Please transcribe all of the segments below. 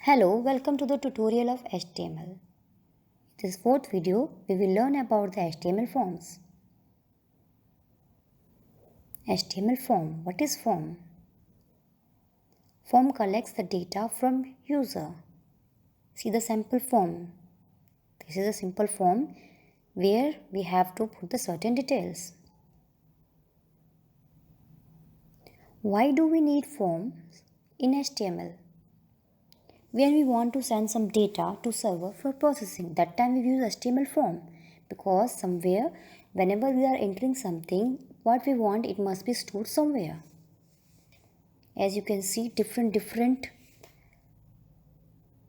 Hello, welcome to the tutorial of HTML. In this fourth video, we will learn about the HTML forms. HTML form. What is form? Form collects the data from user. See the sample form. This is a simple form where we have to put the certain details. Why do we need forms in HTML? When we want to send some data to server for processing, that time we use HTML form, because somewhere whenever we are entering something what we want, it must be stored somewhere. As you can see, different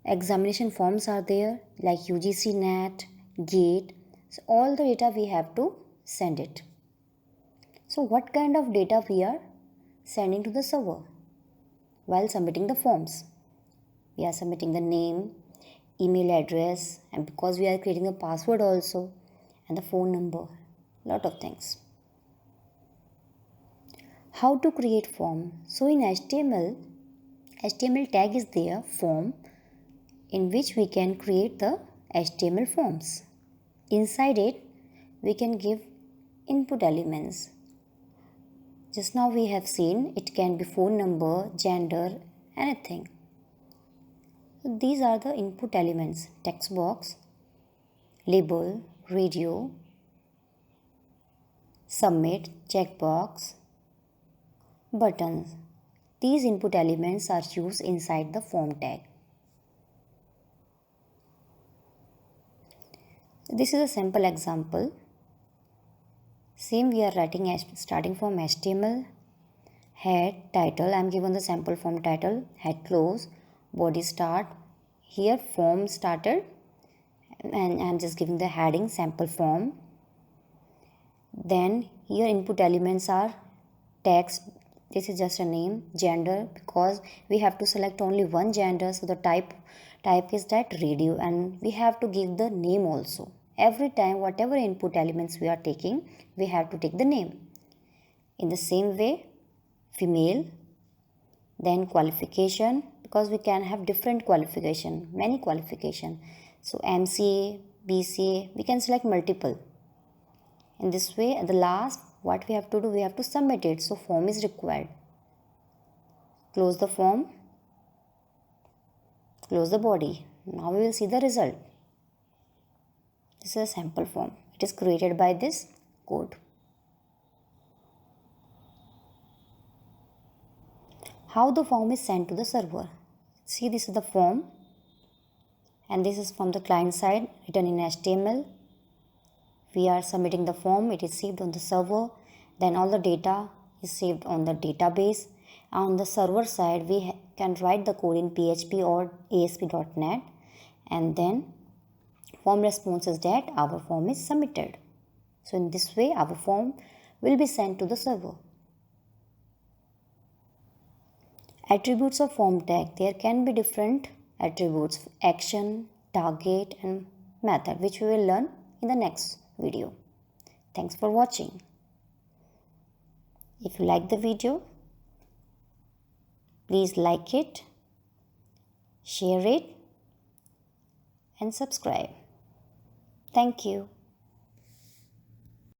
examination forms are there, like UGC NET, GATE. So all the data we have to send it. So what kind of data we are sending to the server while submitting the forms? We are submitting the name, email address, and because we are creating a password also, and the phone number, lot of things. How to create form? So in HTML tag is there, form, in which we can create the HTML forms. Inside it, we can give input elements. Just now we have seen it can be phone number, gender, anything. So these are the input elements: text box, label, radio, submit, checkbox, buttons. These input elements are used inside the form tag. This is a simple example. Same we are writing starting from HTML, head, title. I am given the sample form title, head close, body start. Here form started, and I am just giving the heading sample form. Then here input elements are text. This is just a name, gender, because we have to select only one gender, so the type is that radio, and we have to give the name also. Every time whatever input elements we are taking, we have to take the name. In the same way, female, then qualification, because we can have different qualification, many qualification. So MCA, BCA, we can select multiple. In this way, at the last, what we have to do, we have to submit it. So form is required. Close the form, close the body. Now we will see the result. This is a sample form. It is created by this code. How the form is sent to the server? See, this is the form, and this is from the client side, written in HTML. We are submitting the form, it is saved on the server, then all the data is saved on the database. On the server side, we can write the code in PHP or ASP.NET, and then form response is that our form is submitted. So in this way, our form will be sent to the server. Attributes of form tag. There can be different attributes: action, target, and method, which we will learn in the next video. Thanks for watching. If you like the video, please like it, share it, and subscribe. Thank you.